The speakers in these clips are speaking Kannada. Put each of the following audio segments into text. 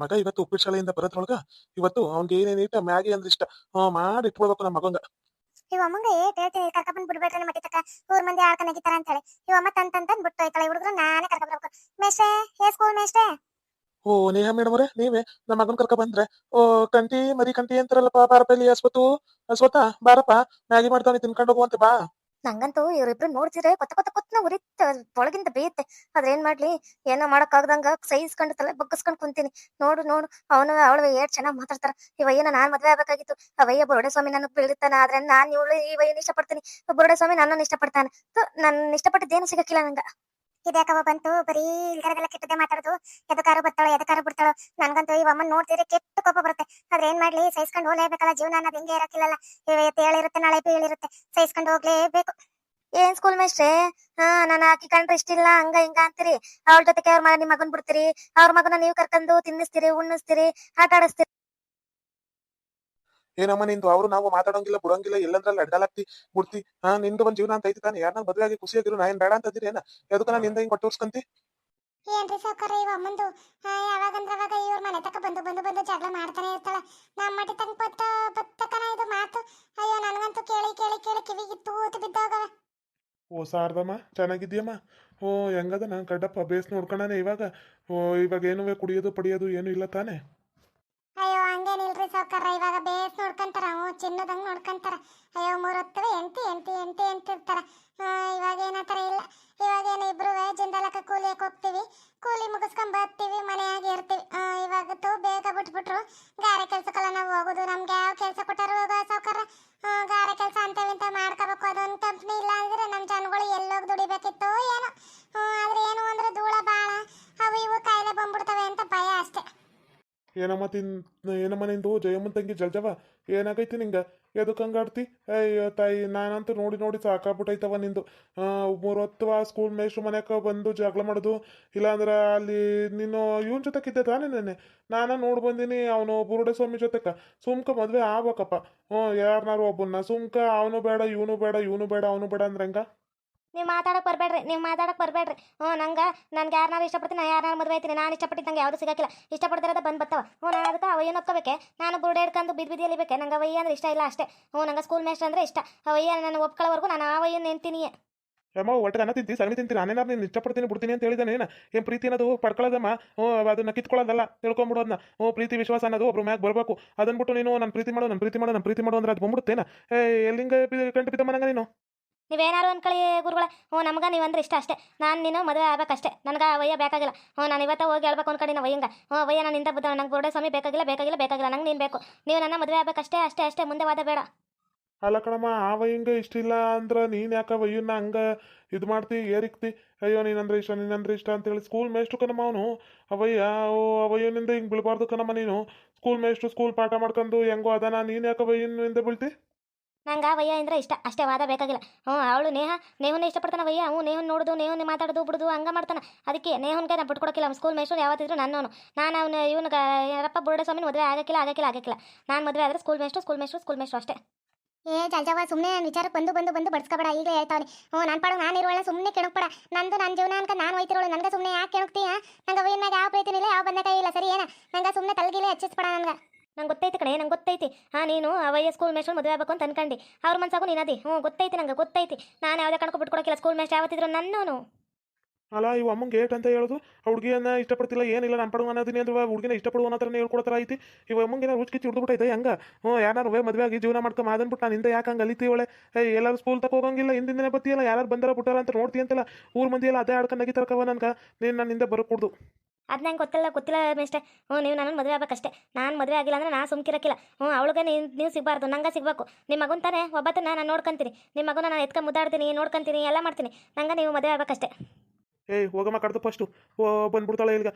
ನನ್ನ ಮಗ ಇವತ್ತು ಉಪ್ಪಿಟ್ಟು ಶಾಲೆಯಿಂದ ಬರೋದ್ರೊಳಗ ಇವತ್ತು ಅವ್ನಿಗೆ ಏನೇನು ಇಷ್ಟ ಮ್ಯಾಗಿ ಅಂದ್ರೆ ಇಷ್ಟ ಮಾಡಿ ಇಟ್ಕೊಳ್ಬೇಕು ನಮ್ಮ ಮಗಂಗ. ಇವ ಅಮ್ಮಂಗ ಏಟ್ ಹೇಳ್ತೀನಿ ಕರ್ಕ ಬಂದ್ ಬಿಡ್ಬೇಡ್ರಿ ಮಟ್ಟಿ ತಕ ಊರ್ ಮಂದಿ ಆಳ್ಕನಾಗಿತ್ತಾರ ಅಂತ ಹೇಳಿ ಇವ ಅಮ್ಮ ತಂತಂದ್ ಬಿಟ್ಟು ಹೋಯ್ತಾಳೆ ಹುಡುಗರು ನಾನೇ ಕರ್ಕ ಬರ್ಬೇಕು. ಮೇಷ್ಟೇ ಏ ಸ್ಕೂಲ್ ಮೇಷ್ಟೇ. ಓ ನೇಹ ಮೇಡಮ್ ಅವರೇ ನೀವೇ ನಮ್ಮ ಮಗನ್ ಕರ್ಕ ಬಂದ್ರೆ ಓ ಕಂಟಿ ಮರಿ ಕಂಟಿ ಅಂತಾರಲ್ಲಪ್ಪ ಬಾರಪ್ಪ ಇಲ್ಲಿ ಅಸ್ವತ್ತ ಬಾರಪ್ಪ ಮ್ಯಾಗಿ ಮಾಡ್ತಾನೆ ತಿನ್ಕೊಂಡು ಹೋಗುವಂತೆ ಬಾ. ನಂಗಂತೂ ಇವ್ರಿಬ್ರು ನೋಡ್ತಿದ್ರೆ ಕೊತ್ತ ಕೊತ್ತ ಕೊತ್ತನ ಉರಿತ ಒಳಗಿಂದ ಬೇಯುತ್ತೆ. ಅದ್ರೇನ್ ಮಾಡ್ಲಿ ಏನೋ ಮಾಡಕ್ ಆಗ್ದಂಗ ಸೈಸ್ಕೊಂಡು ತಲೆ ಬಗ್ಗಸ್ಕೊಂಡ್ ಕುಂತೀನಿ. ನೋಡು ನೋಡು ಅವಳು ಏಟ್ ಚೆನ್ನಾಗ್ ಮಾತಾಡ್ತಾರ. ಇವಯ್ಯನ ನಾನ್ ಮದ್ವೆ ಆಗ್ಬೇಕಾಗಿತ್ತು. ಅವಯ್ಯ ಬುರುಡೆ ಸ್ವಾಮಿ ನನಗ್ ಬೀಳ್ತಾನ ಆದ್ರೆ ನಾನ್ ಇವಳು ಈ ವಯ್ಯನ ಇಷ್ಟಪಡ್ತೀನಿ. ಬುರುಡೆ ಸ್ವಾಮಿ ನನ್ನನ್ನು ಇಷ್ಟಪಡ್ತಾನೆ. ನನ್ ಇಷ್ಟಪಟ್ಟಿದ್ದೇನು ಸಿಗಕ್ಕಿಲ್ಲ ನಂಗ. ಇದ್ಯಾಕವ ಬಂತು ಬರೀ ಇಲ್ಗರಗೆಲ್ಲ ಕೆಟ್ಟದೆ ಮಾತಾಡೋದು. ಎದಕಾರು ಬರ್ತಾಳೋ ಎದಕಾರು ಬಿಡ್ತಾಳೋ. ನನ್ಗಂತೂ ಇವ ಅಮ್ಮನ್ ನೋಡ್ತಿದ್ರೆ ಕೆಟ್ಟ ಕೋಪ ಬರುತ್ತೆ. ಆದ್ರೆ ಏನ್ ಮಾಡ್ಲಿ ಸಹಿಸ್ಕೊಂಡು ಹೋಗ್ಲೇಬೇಕಲ್ಲ. ಜೀವನ ಅನ್ನೋದು ಹಿಂಗೆ ಇರಕ್ಕಿಲ್ಲಲ್ಲ. ಇವತ್ತು ಹೇಳಿರುತ್ತೆ ನಾಳೆ ಹೇಳಿರುತ್ತೆ. ಸಹಿಸ್ಕೊಂಡು ಹೋಗ್ಲೇಬೇಕು. ಏನ್ ಸ್ಕೂಲ್ ಮೇಸ್ಟ್ರೆ ನಾನು ಆಕಿ ಕಂಡ್ರೆ ಇಷ್ಟಿಲ್ಲ ಹಂಗ ಹಿಂಗ ಅಂತೀರಿ. ಅವಳ ಜೊತೆಗೆ ಅವ್ರ ನಿಮ್ ಮಗನ್ ಬಿಡ್ತೀರಿ. ಅವ್ರ ಮಗನ ನೀವು ಕರ್ಕೊಂಡು ತಿನ್ನಿಸ್ತೀರಿ ಉಣ್ಣಿಸ್ತೀರಿ ಆಟ ಆಡಿಸ್ತೀರಿ. ಏನಮ್ಮ ನಿಂದು ಅವ್ರು ನಾವು ಮಾತಾಡೋಂಗಿಲ್ಲ ಬಿಡೋಂಗಿಲ್ಲ ಎಲ್ಲಂದ್ರಲ್ಲಿ ಅಡ್ಡಾಲಾಗ್ತಿ ಬಿಡ್ತಿ ನಿಂದು ಒಂದ್ ಜೀವನ ಅಂತ ಐತಿ ತಾನೆ ಯಾರನ್ನ ಮದುವೆ ಆಗಿ ಖುಷಿಯಾಗಿರು ನಾ ಏನ್ ಬೇಡ ಅಂತಂದಿರಿ ಏನ ಎದಕ್ಕ ನಾನು ನಿಂದ ಹಿಂಗ್ ಕೊಟ್ಟೋರ್ಸ್ಕಂತಿ. ಏನ್ರಿ ಸಾವ್ಕಾರ ಇವ ಅಮ್ಮಂದು ಯಾವಾಗಂದ್ರ ಅವಾಗ ಇವ್ರ ಮನೆ ತಕ ಬಂದು ಬಂದು ಬಂದು ಜಗಳ ಮಾಡ್ತಾನೆ ಇರ್ತಾಳ. ನಮ್ಮ ಮಟ್ಟಿ ತಂಗ್ ಬತ್ತಕನ ಇದು ಮಾತು. ಅಯ್ಯೋ ನನ್ಗಂತೂ ಕೇಳಿ ಕೇಳಿ ಕೇಳಿ ಕಿವಿಗೆ ತೂತು ಬಿದ್ದೋಗವ. ಓ ಶಾರದಮ್ಮ ಚೆನ್ನಾಗಿದ್ಯಮ್ಮ. ಓ ಹೆಂಗದ ನಾನು ಕಡ್ಡಪ್ಪ ಬೇಸ್ ನೋಡ್ಕೊಂಡಾನೆ ಇವಾಗ. ಓ ಇವಾಗ ಏನು ಕುಡಿಯೋದು ಪಡಿಯೋದು ಏನು ಇಲ್ಲ ತಾನೆ. ಅಯ್ಯೋ ಹಂಗೇನಿಲ್ರಿ ಸಾವ್ಕಾರ ಇವಾಗ ಬೇಸ್ ನೋಡ್ಕೊಂತಾರ. ಚಿನ್ನದಂಗ್ ನೋಡ್ಕೊಂತಾರ. ಅಯ್ಯೋ ಮೂರೊತ್ತವೆ ಎಂಟಿ ಇರ್ತಾರ. ಇವಾಗ ಏನತರ ಇಲ್ಲ. ಇವಾಗೇನು ಇಬ್ರು ಜಿಂದಾಲಕ್ಕ ಕೂಲಿಯಕ್ಕೆ ಹೋಗ್ತೀವಿ. ಕೂಲಿ ಮುಗಿಸ್ಕೊಂಡ್ ಬರ್ತೀವಿ ಮನೆಯಾಗಿ ಇರ್ತೀವಿ. ಇವಾಗತ್ತು ಬೇಗ ಬಿಟ್ಬಿಟ್ರು. ಗಾರೆ ಕೆಲ್ಸಕ್ಕೆಲ್ಲ ನಾವು ಹೋಗೋದು. ನಮ್ಗೆ ಯಾವ ಕೆಲಸ ಕೊಟ್ಟಾರು ಹೋಗೋ ಸಾವ್ಕಾರ. ಗಾರೆ ಕೆಲಸ ಅಂತವಿಂತ ಮಾಡ್ಕೋಬೇಕು. ಅದೊಂದು ಕಂಪ್ನಿ ಇಲ್ಲ ಅಂದ್ರೆ ನಮ್ಮ ಜನಗಳು ಎಲ್ಲೋಗಿ ದುಡಿಬೇಕಿತ್ತು ಏನೋ. ಆದ್ರೆ ಏನು ಅಂದ್ರೆ ಧೂಳ ಬಾಳ ಅವು ಇವು ಕಾಯಿಲೆ ಬಂದ್ಬಿಡ್ತವೆ ಅಂತ ಭಯ ಅಷ್ಟೇ. ಏನಮ್ಮ ನಿಂದು ಜಯಮ್ಮನ್ ತಂಗಿ ಜಲ್ಜವ ಏನಾಗೈತಿ ನಿಂಗ ಎದಕ್ ಹಂಗಾಡ್ತಿ. ಅಯ್ಯೋ ತಾಯಿ ನಾನಂತೂ ನೋಡಿ ನೋಡಿ ಸಾಕಾಗ್ಬಿಟ್ಟೈತವ ನಿಂದು. ಮೂರೊತ್ತವ ಸ್ಕೂಲ್ ಮೇಷ್ಟ್ರು ಮನ್ಯಾಗ ಬಂದು ಜಗಳ ಮಾಡೋದು. ಇಲ್ಲಾಂದ್ರ ಅಲ್ಲಿ ನೀನು ಇವನ್ ಜೊತೆಗಿದ್ದೆ ತಾನೇ ನೆನ್ನೆ ನಾನ ನೋಡ್ ಬಂದಿನಿ. ಅವನು ಬುರುಡೆ ಸ್ವಾಮಿ ಜೊತೆಕ ಸುಮ್ಕ ಮದ್ವೆ ಆಗ್ಬೇಕಪ್ಪ. ಯಾರನ್ನಾರು ಒಬ್ಬನ್ನ ಸುಮ್ಕ ಅವನು ಬೇಡ ಇವನು ಬೇಡ ಅವನು ಬೇಡ ಅಂದ್ರೆ ಹೆಂಗ. ನೀವು ಮಾತಾಡಕ್ ಬರ್ಬೇಡ್ರಿ. ನನ್ಗೆ ಯಾರನ್ನಾರು ಇಷ್ಟಪಡ್ತೀನಿ. ನಾ ಯಾರನ್ನಾರು ಮದುವೆ ಆಯ್ತೀನಿ. ನಾನು ಇಷ್ಟಪಟ್ಟಿದ್ದಂಗೆ ಯಾವುದು ಸಿಗಕ್ಕಿಲ್ಲ. ಇಷ್ಟಪಡ್ದಿರೋದ ಬಂದು ಬತ್ತವ. ನಾನು ಅದಕ್ಕೆ ಅವಯ್ಯನ ಒಪ್ಕೋಬೇಕೆ. ನಾನು ಬುರುಡೆ ಹಿಡ್ಕೊಂಡು ಬಿದ್ದಿಯಲ್ಲಿ ಬೇಕೆ. ನಂಗೆ ಅವಯ್ಯ ಅಂದ್ರೆ ಇಷ್ಟ ಇಲ್ಲ ಅಷ್ಟೇ. ನಂಗೆ ಸ್ಕೂಲ್ ಮೇಸ್ಟ್ರ್ ಅಂದ್ರೆ ಇಷ್ಟ. ಅವಯ್ಯ ನಾನು ಒಪ್ಕೊಳ್ಳೋವರೆಗೂ ನಾನು ಅವಯ್ಯನ ನೆನ್ತೀನಿ. ಅಮ್ಮ ಒಟ್ಟಿಗೆ ಅನ್ನ ತಿಂತಿ ಸಗಣಿ ತಿಂತೀನಿ ನಾನೇನಾರು ನೀನು ಇಷ್ಟಪಡ್ತೀನಿ ಬಿಡ್ತೀನಿ ಅಂತ ಹೇಳಿದಾನೆ ಏನು ಪ್ರೀತಿ ಅನ್ನೋದು ಪಡ್ಕೊಳ್ಳೋದಮ್ಮ. ಅದನ್ನ ಕಿತ್ಕೊಳ್ಳೋದಲ್ಲ ತಿಳ್ಕೊಂಬಿಡೋದನ್ನ. ಪ್ರೀತಿ ವಿಶ್ವಾಸ ಅನ್ನೋದು ಒಬ್ರು ಮ್ಯಾಗ ಬರಬೇಕು. ಅದನ್ನ ಬಿಟ್ಟು ನೀನು ನನ್ನ ಪ್ರೀತಿ ಮಾಡು ಅಂದ್ರೆ ಅದು ಬಂದ್ಬಿಡುತ್ತೇನ. ಎಲ್ಲಿಂಗ ಕಂಡು ಬಿದ್ದಮ್ಮ ನಂಗೆ ನೀನು. ನೀವೇನಾರು ಅನ್ಕೊಳ್ಳಿ ಗುರುಗಳ. ನಮ್ಗೆ ನೀವಂದ್ರೆ ಇಷ್ಟ ಅಷ್ಟೇ. ನಾನು ನೀನು ಮದುವೆ ಆಗ್ಬೇಕಷ್ಟೇ. ನನಗೆ ಅವಯ್ಯ ಬೇಕಾಗಿಲ್ಲ. ನಾನು ಇವತ್ತ ಹೋಗಿ ಹೇಳ್ಬೇಕು ಅನ್ಕೊಂಡಿನ ವಯ್ಯಂಗ. ವಯ್ಯ ನಾನು ಇಂದ ಬುದ್ಧ ನಂಗೆ ಬುರುಡೆ ಸ್ವಾಮಿ ಬೇಕಾಗಿಲ್ಲ ನಂಗೆ ನೀನು ಬೇಕು. ನೀವು ನನ್ನ ಮದುವೆ ಆಗ್ಬೇಕಷ್ಟೇ ಅಷ್ಟೇ ಮುಂದೆ ವಾದ ಬೇಡ. ಅಲ್ಲ ಕಣಮ್ಮ ಆ ವಯ್ಯಂಗ ಇಷ್ಟ ಇಲ್ಲ ಅಂದ್ರೆ ನೀನು ಯಾಕೆ ವಯ್ಯನ್ನ ಹಂಗ ಇದು ಮಾಡ್ತಿ ಏರಿಕ್ತಿ. ಅಯ್ಯೋ ನೀನಂದ್ರೆ ಇಷ್ಟ ಅಂತೇಳಿ ಸ್ಕೂಲ್ ಮೇಷ್ಟ್ರು ಕಣಮ್ಮ ಅವನು ಅವಯ್ಯ. ಅವಯ್ಯನಿಂದ ಹಿಂಗೆ ಬೀಳ್ಬಾರ್ದು ಕಣಮ್ಮ ನೀನು. ಸ್ಕೂಲ್ ಮೇಷ್ಟ್ರು ಸ್ಕೂಲ್ ಪಾಠ ಮಾಡ್ಕೊಂಡು ಹೆಂಗೋ ಅದಾನ ನೀನು ಯಾಕೆ ವಯ್ಯನಿಂದ ಬೀಳ್ತಿ. ನಂಗೆ ವಯ್ಯ ಅಂದ್ರೆ ಇಷ್ಟ ಅಷ್ಟೇ ವಾದ ಬೇಕಾಗಿಲ್ಲ. ಅವಳು ನೇಹನ್ನೇ ಇಷ್ಟಪಡ್ತಾನೆ ವಯ್ಯ. ನೇಹನ್ ನೋಡುದು ನೇಹನ್ನೇ ಮಾತಾಡೋದು ಬಿಡುದು ಹಂಗ ಮಾಡ್ತಾನೆ. ಅದಕ್ಕೆ ನೇಹನ್ಗೆ ನಾನು ಬಿಟ್ಕೊಡಕ್ಕಿಲ್ಲ. ಸ್ಕೂಲ್ ಮೇಷ್ಟ್ರು ಯಾವತ್ತಿದ್ರು ನನ್ನವನು. ನಾನು ಇವನಿಗೆ ಯಾರಪ್ಪ ಬುರುಡೆ ಸ್ವಾಮಿ ಮದುವೆ ಆಗಕ್ಕಿಲ್ಲ. ನಾನು ಮದುವೆ ಆದರೆ ಸ್ಕೂಲ್ ಮೇಷ್ಟ್ರು ಅಷ್ಟೇ. ಜಲ್ಜವ ಸುಮ್ಮನೆ ವಿಚಾರಕ್ಕೆ ಬಂದು ಬಡ್ಸ್ಕೊಬೇಡ. ಈಗ ಹೇಳ್ತಾವನಿ ನಾನು ಪಾಡು ನಾನು ಇರುವಳ ಸುಮ್ಮನೆ ಕೆಣಕ್ಬೇಡ. ನನ್ನ ಜೀವನ ಅನ್ಕ ನಾನು ಹೋಯ್ತಿರೋಳು. ನನಗೆ ಸುಮ್ಮನೆ ಯಾಕೆ ಕೆಣಕ್ತೀಯ. ನಂಗೆ ಅವಯ್ಯನಾಗ ಯಾವ ಪ್ರೀತಿನಿಲ್ಲ ಯಾವ ಬಂದ ಕೈ ಇಲ್ಲ ಸರಿ ಏನ. ನಂಗೆ ಸುಮ್ಮನೆ ತಲೆಗಿಲೆ ಹೆಚ್ಚಿಸ್ಬೇಡ. ನಂಗೆ ಗೊತ್ತೈತಿ ಕಣೆ ನಂಗೆ ಗೊತ್ತೈತಿ. ನೀನು ಅವಯ್ಯ ಸ್ಕೂಲ್ ಮೇಷ್ಟ್ರು ಮದುವೆ ಆಗಬೇಕು ಅಂತ ಅನ್ಕಂಡು ಅವ್ರ ಮನ್ಸಾಗೂ ನೀನದಿ. ಗೊತ್ತೈತಿ ನಂಗೆ ಗೊತ್ತೈತಿ. ನಾನು ಯಾವುದೇ ಕಣಕ್ಕೂ ಬಿಟ್ಕೊಡಕ್ಕಿಲ್ಲ. ಸ್ಕೂಲ್ ಮೇಷ್ಟ್ರು ಯಾವತ್ತಿದ್ರು ನನ್ನವನು. ಅಲ್ಲ ಇವು ಅಮ್ಮಂಗೆ ಏಟ್ ಅಂತ ಹೇಳೋದು. ಹುಡುಗಿಯನ್ನ ಇಷ್ಟಪಡ್ತಿಲ್ಲ ಏನಿಲ್ಲ ನಾನು ಪಡುವ ಅನ್ನೋದಿನಿ ಅಂದ್ರೆ ಹುಡುಗಿನ ಇಷ್ಟಪಡುವ ಅನ್ನೋ ಹೇಳ್ಕೊಡ್ತಾರ ಐತಿ. ಇವ ಅಮ್ಮಂಗೆ ರುಚಿಕಿಚ್ಚಿ ಹಿಡಿದ್ಬಿಟ್ಟೈತೆ ಹೆಂಗ. ಯಾರು ಮದುವೆ ಆಗಿ ಜೀವನ ಮಾಡ್ಕೊಂಡು ಅದನ್ಬಿಟ್ಟು ನಾನು ಹಿಂದೆ ಯಾಕೆ ಹಂಗೆ ಅಲಿತೀವಳೆ. ಎಲ್ಲರೂ ಸ್ಕೂಲ್ ತಕ ಹೋಗಂಗಿಲ್ಲ ಹಿಂದಿನ ಬತ್ತಿಯಲ್ಲ ಯಾರು ಬಂದಾರ ಬಿಟ್ಟಾರ ಅಂತ ನೋಡ್ತಿ ಅಂತಲ್ಲ. ಊರ್ ಮಂದಿಯಲ್ಲ ಅದೇ ಆಡ್ಕೊಂಡು ನಗಿತಾರಕವ ನನ್ಗೆ. ನೀನು ನನ್ನ ಹಿಂದೆ ಬರಕೂಡ್ದು. ಅದು ನಂಗೆ ಗೊತ್ತಿಲ್ಲ ಮೇಷ್ಟೇ. ನೀವು ನನ್ನ ಮದುವೆ ಆಗ್ಬೇಕಷ್ಟೇ. ನಾನು ಮದುವೆ ಆಗಿಲ್ಲ ಅಂದ್ರೆ ನಾನು ಸುಮ್ಕಿರಕ್ಕಿಲ್ಲ. ಅವಳಿಗೆ ನೀವು ಸಿಗಬಾರ್ದು ನಂಗೆ ಸಿಗಬೇಕು. ನಿಮ್ಮ ಮಗನ ತಾನೇ ಒಬ್ಬತ್ತನ್ನ ನಾನು ನೋಡ್ಕೊಂತೀನಿ. ನಿಮ್ಮ ಮಗನ ನಾನು ಎತ್ಕೊಂಡು ಮುದ್ದಾಡ್ತೀನಿ ನೋಡ್ಕೊಂತೀನಿ ಎಲ್ಲ ಮಾಡ್ತೀನಿ. ನಂಗೆ ನೀವು ಮದುವೆ ಆಗ್ಬೇಕಷ್ಟೇ. ಹೋಗಮ್ಮ ಕಡ್ದು ಫಸ್ಟು ಬಂದ್ಬಿಡ್ತಾಳೆ ಈಗ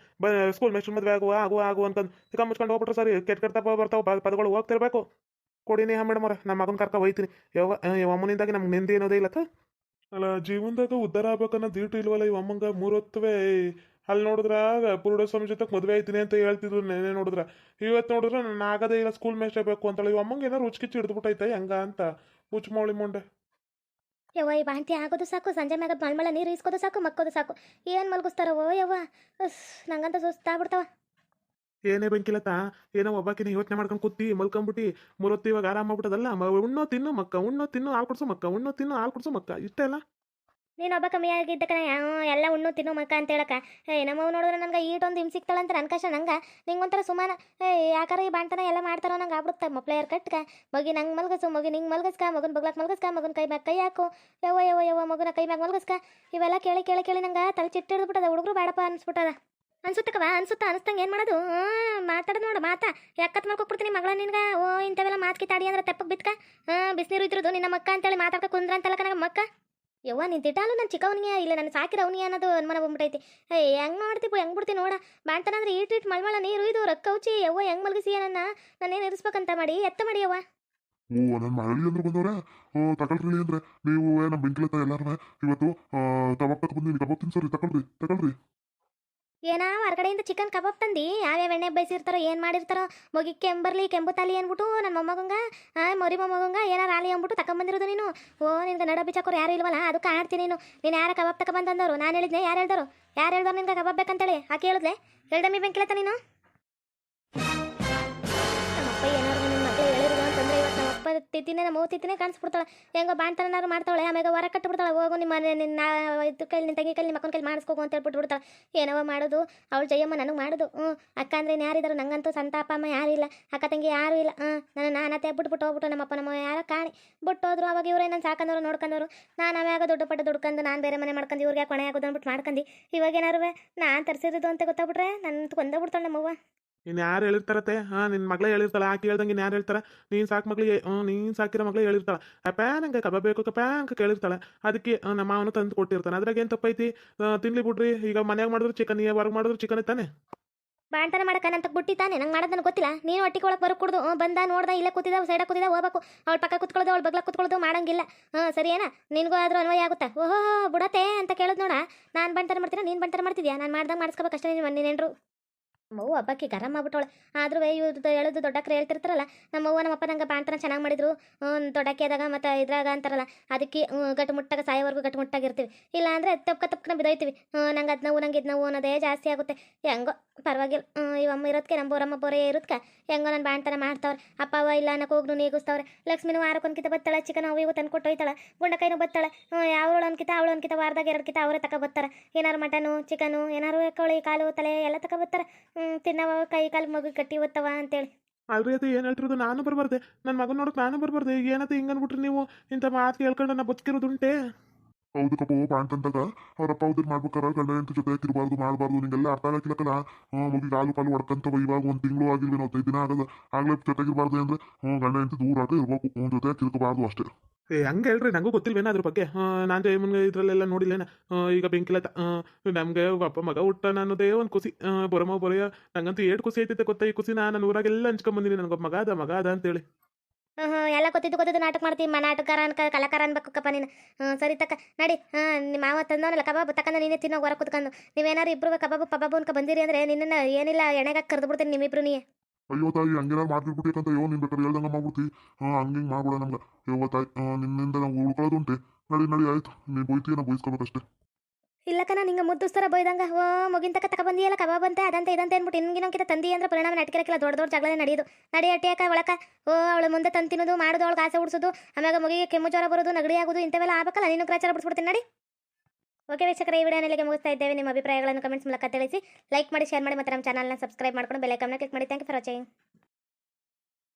ಸ್ಕೂಲ್ ಮೇಷ್ಟ್ರು ಮದುವೆ ಆಗು ಅನ್ಕೊಂಡು ಈಗ ಮುಚ್ಕೊಂಡು ಹೋಗ್ಬಿಟ್ರೆ ಸರಿ. ಕೆಟ್ಟ ಬರ್ತಾವೆ ಪದಗಳು ಹೋಗ್ತಿರ್ಬೇಕು. ಕೊಡಿನಿ ಮೇಡಮ್ ಅವ್ರೆ ನಮ್ಮ ಮಗನ ಕರ್ಕ ಹೋಯ್ತೀನಿ. ಯಾವ ಅಮ್ಮನಿಂದಾಗಿ ನಮ್ಗೆ ನೆಂದಿ ಏನೋದೇ ಇಲ್ಲತ್ತ. ಅಲ್ಲ ಜೀವನದಾಗ ಉದ್ಧಾರ ಆಗ್ಬೇಕನ್ನೋ ದೀಟು ಇಲ್ವಲ್ಲ ಇವ ಅಮ್ಮಂಗ ಮೂರೊತ್ತುವೆ. ಅಲ್ಲಿ ನೋಡಿದ್ರ ಬುರುಡೆ ಸ್ವಾಮಿ ಜೊತೆ ಮದುವೆ ಆಯ್ತೀನಿ ಅಂತ ಹೇಳ್ತಿದ್ರು ನೆನೆ ನೋಡಿದ್ರ. ಇವತ್ತು ನೋಡಿದ್ರೆ ನಾನು ಆಗದೇ ಇಲ್ಲ ಸ್ಕೂಲ್ ಮೇಷ್ಟ್ರೇ ಬೇಕು ಅಂತೇಳಿ ಇವ ಅಮ್ಮಂಗೆ ಏನಾರು ರುಚಿಕಿಚ್ಚಿ ಹಿಡಿದ್ಬಿಟ್ಟೈತೆ ಹೆಂಗ ಅಂತ ಮುಚ್ಚಮೌಳಿ ಮುಂಡೆ. ಯವ್ವ ಈ ಬಾಂತಿ ಆಗೋದು ಸಾಕು. ಸಂಜೆ ಮ್ಯಾಗ ಮಳ್ಮಳ ನೀರು ಇಸ್ಕೋದು ಸಾಕು ಮಕ್ಕೋದು ಸಾಕು. ಏನು ಮಲ್ಗಿಸ್ತಾರವೋ ಯವ್ವ. ನಂಗಂತ ಸುಸ್ತಾಗ್ಬಿಡ್ತಾವ. ಏನೇ ಬೆಂಕಿಲತ್ತ ಏನೋ ಒಬ್ಬಾಕಿನ ಯೋಚನೆ ಮಾಡ್ಕೊಂಡು ಕೂತಿ ಮಲ್ಕೊಂಬಿಟ್ಟು ಮೂರೊತ್ತು ಇವಾಗ ಆರಾಮ ಆಗ್ಬಿಟ್ಟದಲ್ಲ ಉಣ್ಣೋ ತಿನ್ನು ಮಕ್ಕ ಉಣ್ಣೋ ತಿನ್ನು ಹಾಲು ಕುಡ್ಸು ಮಕ್ಕ ಉಣ್ಣೋ ತಿನ್ನು ಹಾಲು ಕುಡ್ಸು ಮಕ್ಕ ಇಷ್ಟೇ ಅಲ್ಲ. ನೀನು ಒಬ್ಬ ಕಮ್ಮಿ ಆಗಿದ್ದ ಕಣ ಎಲ್ಲ ಉಣ್ಣು ತಿನ್ನು ಮಕ್ಕ ಅಂತ ಹೇಳಕ ನಮ್ಮವ್ ನೋಡಿದ್ರೆ ನಂಗೆ ಈಟೊಂದು ಹಿಂಗೆ ಸಿಕ್ತಾಳಂತ ನನ್ನ ಕಷ್ಟ ನಂಗೆ ನಿಂಗೊಂಥರ ಸುಮಾನ ಯಾಕಾರ ಈ ಬಾಣ್ತನ ಎಲ್ಲ ಮಾಡ್ತಾರೋ ನಂಗೆ ಆಗ್ಬಿಡುತ್ತೆ ಮಪ್ಳೆಯರ್ ಕಟ್ಕ ಮಗಿ ನಂಗೆ ಮಲ್ಗಸು ಮಗಿ ನಿಂಗೆ ಮಲ್ಗಸ್ಕ ಮಗನ ಬಗ್ಲಾಕ್ ಮಲ್ಗಸ್ಕ ಮಗನ ಕೈ ಮ್ಯಾಗ ಕೈ ಹಾಕು ಯವ್ವ ಮಗನ ಕೈ ಮ್ಯಾಗ ಮಲ್ಗಸ್ಕ ಇವೆಲ್ಲ ಕೇಳಿ ಕೇಳಿ ಕೇಳಿ ನಂಗೆ ತಲೆ ಚಿಟ್ಟಿಡ್ಬಿಟ್ಟದ ಹುಡುಗರು ಬೇಡಪ್ಪ ಅನ್ಸ್ಬಿಟ್ಟದ ಅನ್ಸುತ್ತಕವ ಅನ್ಸುತ್ತಂಗೆ ಏನು ಮಾಡೋದು ಮಾತಾಡೋದು ನೋಡು ಮಾತಾ ಯಾಕತ್ ಮಾಡ್ಕೊಬಿಡ್ತೀನಿ ಮಗಳ ನಿನ್ಗೆ ಇಂಥವೆಲ್ಲ ಮಾತ್ಕಿ ತಾಡಿ ಅಂದ್ರೆ ತೆಪ್ಪಗೆ ಬಿತ್ಕ ಬಿಸಿನೀರು ಇದ್ರದು ನಿನ್ನ ಮಕ್ಕ ಅಂತೇಳಿ ಮಾತಾಡ್ಕ ಕುಂದ್ರ ಅಂತಲ್ಲ ಕನಗ ಮಕ್ಕ ಯವ್ವ ನೀನು ತಿಟ್ಟಾಲು ನನ್ನ ಚಿಕ್ಕವನಿಗೆ ಇಲ್ಲ ನನ್ನ ಸಾಕಿರವನಿಗೆ ಅನ್ನೋದು ಅನುಮಾನ ಬಂದ್ಬಿಟ್ಟೈತಿ ಹೆಂಗೆ ಮಾಡ್ತೀವಿ ಹೆಂಗೆ ಬಿಡ್ತೀನಿ ನೋಡ ಬಾಣ್ತಾನ ಅಂದ್ರೆ ಈಟ್ ಮಳ್ಮಳ ನೀರು ಇದು ರೊಕ್ಕ ಉಚ್ಚಿ ಯವ್ವ ಹೆಂಗೆ ಮಲಗಿಸಿ ನಾನೇನು ಇರಿಸ್ಬೇಕಂತ ಮಾಡಿ ಎತ್ತ ಮಾಡಿ ಯವ್ವ ನನ್ನ ಮರಳಿ ಅಂದ್ರೆ ಬಂದವ್ರೆ ತಗೊಳ್ರಿ ಅಂದ್ರೆ ನೀವು ನಮ್ಮ ಬೆಂಕಿಲತ್ತ ಎಲ್ಲಾರು ಇವತ್ತು ಕಬಾಬ್ ತಗೊಂಡ್ಬಂದಿನಿ ಕಬಾಬ್ ತಿನ್ಸೋರಿ ತಗೊಳ್ರಿ ಏನಾ ಹೊರಗಡೆಯಿಂದ ಚಿಕನ್ ಕಬಾಬ್ ತಂದು ಯಾವ್ಯಾವ ಎಣ್ಣೆ ಬಯಸಿರ್ತಾರೋ ಏನು ಮಾಡಿರ್ತಾರೋ ಮೊಗಿ ಕೆಂಬರ್ಲಿ ಕೆಂಬು ತಾಲಿ ಅಂದ್ಬಿಟ್ಟು ನನ್ನ ಮೊಮ್ಮಗಂಗ ಮೊರಿ ಮೊಮ್ಮಗಂಗ ಏನಾರು ಆಲಿ ಅಂದ್ಬಿಟ್ಟು ತಗೊಂಬಂದಿರೋದು ನೀನು ನಿನ್ಗೆ ನಡ ಬಿಚ್ಚಾಕೋರು ಯಾರು ಇಲ್ವಲ್ಲ ಅದಕ್ಕೆ ಆಡ್ತೀನಿ ನೀನು ಯಾರ ಕಬಾಬ್ ತಗೊಂಬಂದಂದವರು ನಾನು ಹೇಳಿದ್ನೆ ಯಾರು ಹೇಳ್ದವ್ರು ನಿನ್ಗೆ ಕಬಾಬ್ ಬೇಕಂತೇಳಿ ಆಕೆ ಹೇಳಿದ್ಲೆ ಹೇಳ್ದಮ್ಮಿ ಬೆಂಕಿಲತ್ತ ನೀನು ನಮ್ಮಪ್ಪ ಏನಾರು ನಿಮ್ಮ ಮಕ್ಕಳು ಹೇಳಿದ್ರು ಅಂತಂದ್ರೆ ಇವತ್ತು ನಮ್ಮಪ್ಪ ತಿತ್ತಿನೇ ನಮ್ಮ ತಿತ್ತಿನೇ ಕಾಣಿಸ್ಬಿಡ್ತಾಳೆ ಹೆಂಗೋ ಬಾಣ್ತನಾರು ಮಾಡ್ತಾಳೆ ಆಮೇಲೆ ಹೊರ ಕಟ್ಟಿಬಿಡ್ತಾಳೆ ಹೋಗು ನಿನ್ನ ಇದು ಕೈಲಿ ನಿನ್ನ ತಂಗಿ ಕೈಲಿ ನಿಮ್ಮ ಮಕ್ಕನ ಕೈಲಿ ಮಾಡಿಸ್ಕೋಗು ಅಂತ ಹೇಳ್ಬಿಟ್ಟು ಬಿಡ್ತಾಳೆ ಏನವ ಮಾಡೋದು ಅವಳು ಜಯಮ್ಮ ನನಗೆ ಮಾಡೋದು ಅಕ್ಕ ಅಂದ್ರೆ ಯಾರಿದ್ದಾರೆ ನಂಗಂತೂ ಸಂತ ಅಪ್ಪ ಅಮ್ಮ ಯಾರೂ ಇಲ್ಲ ಅಕ್ಕ ತಂಗಿ ಯಾರೂ ಇಲ್ಲ ನಾನತ್ತೆ ಬಿಟ್ಬಿಟ್ಟು ಹೋಗ್ಬಿಟ್ಟು ನಮ್ಮಪ್ಪ ನಮ್ಮ ಯಾರೋ ಕಾಣಿ ಬಿಟ್ಟು ಹೋದ್ರು ಅವಾಗ ಇವರೇ ನಾನು ಸಾಕಂದವರು ನೋಡ್ಕೊಂಡವರು ನಾನು ಆಮ್ಯಾಗ ದೊಡ್ಡ ಪಟ್ಟು ದುಡ್ಕೊಂಡು ನಾನು ಬೇರೆ ಮನೆ ಮಾಡ್ಕೊಂಡು ಇವ್ರಿಗೆ ಕೊನೆ ಆಗೋದು ಅಂದ್ಬಿಟ್ಟು ಮಾಡ್ಕೊಂಡು ಇವಾಗೇನಾರು ನಾನು ತರಿಸಿರೋದು ಅಂತ ಗೊತ್ತಾಗ್ಬಿಟ್ರೆ ನನ್ನ ಕೊಂದ ಬಿಡ್ತಾಳೆ ನಮ್ಮವ್ವ ಇನ್ನು ಯಾರು ಹೇಳಿರ್ತಾರತ್ತೆ ನಿನ್ನ ಮಗಳೇ ಹೇಳಿರ್ತಾಳೆ ಆಕೆ ಹೇಳ್ದಂಗೆ ಇನ್ನು ಯಾರು ಹೇಳ್ತಾರೆ ನೀನು ಸಾಕು ಮಗಳಿಗೆ ನೀನು ಸಾಕಿರೋ ಮಗಳೇ ಹೇಳಿರ್ತಾಳೆ ಅಪ್ಪ ನಂಗೆ ಕಬಾಬ್ ಬೇಕು ಕಪ್ಪ ಅಂತ ಕೇಳಿರ್ತಾಳೆ ಅದಕ್ಕೆ ನಮ್ಮ ಮಾವನು ತಂದು ಕೊಟ್ಟಿರ್ತಾನೆ ಅದ್ರಾಗ ಏನು ತಪ್ಪೈತಿ ತಿನ್ಲಿ ಬಿಡ್ರಿ ಈಗ ಮನ್ಯಾಗ ಮಾಡಿದ್ರು ಚಿಕನ್ ಹೊರಗೆ ಮಾಡಿದ್ರು ಚಿಕನ್ ತಾನೆ ಬಾಣ್ತನ ಮಾಡಕ ನಂತ ಬಿಟ್ಟಿ ತಾನೆ ನಂಗೆ ಮಾಡೋದು ನನಗೆ ಗೊತ್ತಿಲ್ಲ ನೀನು ಒಟ್ಟಿಗೆ ಒಳಗೆ ಬರೋ ಕುಡ್ದು ಬಂದ ನೋಡ್ದ ಇಲ್ಲೇ ಕೂತಿದ್ದಾವೆ ಸೈಡಾಗ ಕೂತಿದ್ದ ಹೋಗ್ಬೇಕು ಅವಳ ಪಕ್ಕ ಕುತ್ಕೊಳ್ಳೋದು ಅವಳ ಬಗ್ಲ ಕುತ್ಕೊಳ್ಳೋದು ಮಾಡಂಗಿಲ್ಲ ಸರಿ ಏನಾ ನಿನಗೂ ಆದ್ರೂ ಅನ್ವಯ ಆಗುತ್ತಾ ಓಹೋ ಬಿಡತ್ತೆ ಅಂತ ಕೇಳೋದು ನೋಡ ನಾನು ಬಾಣ್ತನ ಮಾಡ್ತೀನ ನೀನು ಬಾಣ್ತನ ಮಾಡ್ತಿದ್ಯಾ ನಾನು ಮಾಡ್ದಂಗೆ ಮಾಡಿಸ್ಕೋಬೇಕಷ್ಟೇ ನೀನೇನ್ರು ನಮ್ಮವ್ವ ಹಬ್ಬಕ್ಕೆ ಗರಂ ಆಗ್ಬಿಟ್ಟವಳೆ ಆದ್ರೂ ಇವ್ರದ್ದು ಹೇಳೋದು ದೊಡ್ಡಕ್ರೆ ಹೇಳ್ತಿರ್ತಾರಲ್ಲ ನಮ್ಮವ್ವ ನಮ್ಮಪ್ಪ ನಂಗೆ ಬಾಣ್ತನ ಚೆನ್ನಾಗಿ ಮಾಡಿದ್ರು ದೊಡ್ಡಕ್ಕೆ ಆದಾಗ ಮತ್ತು ಇದ್ರಾಗ ಅಂತಾರಲ್ಲ ಅದಕ್ಕೆ ಗಟ್ಟುಮುಟ್ಟಾಗ ಸಾಯೋವರೆಗೂ ಗಟ್ಟುಮುಟ್ಟಾಗಿರ್ತೀವಿ ಇಲ್ಲ ಅಂದರೆ ತಪ್ಪನ ಬಿದ್ದೋಯ್ತೀವಿ ನಂಗೆ ಅದು ನೋವು ನಂಗೆ ಇದು ನೋವು ಅನ್ನೋದೇ ಜಾಸ್ತಿ ಆಗುತ್ತೆ ಹೆಂಗೋ ಪರವಾಗಿಲ್ಲ ಇವಮ್ಮ ಇರೋದಕ್ಕೆ ನಮ್ಮ ಬೋರೇ ಇರೋದಕ್ಕೆ ಹೆಂಗೋ ನಾನು ಬಾಣ್ತನ ಮಾಡ್ತಾವ್ರೆ ಅಪ್ಪ ಅವ್ವ ಇಲ್ಲ ಅನ್ನಕ್ಕೆ ಹೋಗ್ನು ನೀಗಿಸ್ತವ್ರೆ ಲಕ್ಷ್ಮಿನೂ ವಾರಕ್ಕೊಂದ್ಕಿತ ಬತ್ತಾಳೆ ಚಿಕನ್ ಅವು ಇವು ತಂದು ಕೊಟ್ಟು ಹೋಯ್ತಾಳೆ ಗುಂಡಕೈನೂ ಬತ್ತಾಳೆ ಅವಳು ಅನ್ಕಿತ ವಾರದಾಗ 2 ಕಿತ ಅವರೇ ತಗೊಬತ್ತಾರೆ ಏನಾರು ಮಟನು ಚಿಕನು ಏನಾರು ಕೋಳಿ ಕಾಲು ತಲೆ ಎಲ್ಲ ತಗೊಬತ್ತಾರೆ ತಿನ್ನವ ಕೈ ಕಾಲು ಮಗು ಕಟ್ಟಿ ಓದ್ತವ ಅಂತೇಳಿ ಅಲ್ರಿ ಅದು ಏನು ಹೇಳ್ತಿರೋದು ನಾನು ಬರಬಾರ್ದೆ ನನ್ನ ಮಗನ ನೋಡೋಕೆ ನಾನು ಬರಬಾರ್ದೆ ಏನಂತ ಹಿಂಗೆ ಅಂದ್ಬಿಟ್ರಿ ನೀವು ಇಂಥ ಮಾತು ಹೇಳ್ಕೊಂಡು ನಾ ಬದುಕಿರೋದುಂಟೆ ಹೌದು ಕಪ್ಪು ಬಾಣ್ತಂದಾಗ ಅವ್ರಪ್ಪ ಉದ್ರ ಮಾಡ್ಬೇಕಾರೆ ಗಂಡ ಹೆಂಡತಿ ಜೊತೆ ಇರಬಾರ್ದು ಮಾಡಬಾರ್ದು ನಿಂಗೆಲ್ಲ ಅರ್ಥ ಆಗಕ್ಕಿಲ್ಲಕಲ್ಲ ಮುಗಿ ಕಾಲು ಹೊಡ್ಕಂತವ ಇವಾಗ 1 ತಿಂಗಳು ಆಗಿಲ್ವೇನೋ 5 ದಿನ ಆಗಲ್ಲ ಆಗ್ಲೇ ಜೊತೆಗಿರ್ಬಾರ್ದು ಅಂದ್ರೆ ಗಂಡ ಹೆಂಡತಿ ದೂರ ಆಗ ಇರ್ಬೇಕು ಜೊತೆ ತಿರ್ಕಬಾರ್ದು ಅಷ್ಟೇ ಹಂಗೆ ಹೇಳ್ರಿ ನನಗೂ ಗೊತ್ತಿಲ್ವೇನ ಅದ್ರ ಬಗ್ಗೆ ನಾನು ಜಯಮ್ಮನ್ಗೆ ಇದರಲ್ಲೆಲ್ಲ ನೋಡಿಲ್ಲೇನ ಈಗ ಬೆಂಕಿಲ್ಲ ನಮಗೆ ಅಪ್ಪ ಮಗ ಹುಟ್ಟ ಅನ್ನೋದೇ ಒಂದು ಖುಷಿ ಬೊರೆಯ ನಂಗಂತೂ 8 ಖುಷಿ ಐತೈತೆ ಗೊತ್ತಾ ಈ ಖುಷಿ ನಾನು ಊರಾಗೆಲ್ಲ ಹಂಚ್ಕೊಂಬಂದಿನಿ ನನಗೊಬ್ಬ ಮಗ ಅದ ಅಂತೇಳಿ ಎಲ್ಲ ಗೊತ್ತಿದ್ದು ನಾಟಕ ಮಾಡ್ತೀವಿ ನಾಟಕಕಾರ ಕಲಾಕಾರ ಅನ್ಬೇಕಪ್ಪ ನೀನು ಸರಿ ತಕ್ಕ ನಡಿ ನಿಮ್ಮ ಮಾವ ತಂದವನಲ್ಲ ಕಬಾಬ್ ತಕ್ಕಂದ ನೀನೇ ತಿನ್ನೋ ಹೊರ ಕುತ್ಕೊಂಡು ನೀವೇನಾರು ಇಬ್ರು ಕಬಾಬು ಅನ್ಕ ಬಂದಿರಿ ಅಂದ್ರೆ ನಿನ್ನ ಏನಿಲ್ಲ ಎಣ್ಣೆಗಾಕಿ ಕರೆದು ಬಿಡ್ತೀನಿ ನಿಮ್ಮಿಬ್ರು ನೀ ಅಯ್ಯೋ ತಾಯಿ ಹಂಗೇನಾರು ಮಾಡ್ಬಿಟ್ಬಿಟ್ಟಿಯಂತ ನಿನ್ ಬೇಕಾದ್ರೆ ಹೇಳ್ದಂಗೆ ಮಾಡ್ಬಿಡ್ತಿ ಹಂಗೆ ಮಾಡ್ಬಿಡ ನಮ್ಗೆ ಅಯ್ಯೋ ತಾಯಿ ನಿನ್ನಿಂದ ನಾವು ಉಳ್ಕೊಳ್ಳೋದು ಉಂಟೆ ನಡಿ ಆಯ್ತು ನೀನು ಬೈತೀಯ ನಾ ಬೈಸ್ಕೋಬೇಕಷ್ಟೇ ಇಲ್ಲಕನ ನಿಂಗೆ ಮುದ್ದುಸ್ತರ ಬೈದಂಗ ಮುಗಿನ ತಕ ಬಂದಿಯಲ್ಲ ಕಬಾಬ್ ಅಂತ ಅದಂತ ಇದಂತ ಏನ್ಬಿಟ್ಟು ಇನ್ನೊಂಕಿತ ತಂದಿ ಅಂದ್ರೆ ಪರಿಣಾಮ ನಟಿಕಿರಕ್ಕಿಲ್ಲ ದೊಡ್ಡ ಜಗಳೇ ನಡೆಯೋದು ನಡಿ ಅಟ್ಟಿಯಾಕ ಒಳಕ ಅವಳು ಮುಂದೆ ತಂದು ತಿನ್ನೋದು ಮಾಡೋದು ಅವಳಿಗೆ ಆಸೆ ಉಡ್ಸೋದು ಆಮ್ಯಾಗ ಮುಗಿಗೆ ಕೆಮ್ಮು ಜ್ವರ ಬರೋದು ನಗಡಿ ಆಗೋದು ಇಂಥವೆಲ್ಲ ಆಗಬೇಕಲ್ಲ ನೀನು ಗ್ರಾಚಾರ ಬಿಡಿಸ್ಬಿಡ್ತೀನಿ ನಡಿ ಓಕೆ ವೀಕ್ಷಕರೇ ಈ ವಿಡಿಯೋನಿಗೆ ಮುಗಿಸ್ತಾ ಇದ್ದೇವೆ ನಿಮ್ಮ ಅಭಿಪ್ರಾಯಗಳನ್ನು ಕಮೆಂಟ್ಸ್ ಮೂಲಕ ತಿಳಿಸಿ ಲೈಕ್ ಮಾಡಿ ಶೇರ್ ಮಾಡಿ ಮತ್ತು ನಮ್ಮ ಚಾನಲ್ನ ಸಬ್ಸ್ಕ್ರೈಬ್ ಮಾಡ್ಕೊಂಡು ಬೆಲ್ ಐಕಾನ್ನ ಕ್ಲಿಕ್ ಮಾಡಿ ಥ್ಯಾಂಕ್ ಯು ಫಾರ್ ವಾಚಿಂಗ್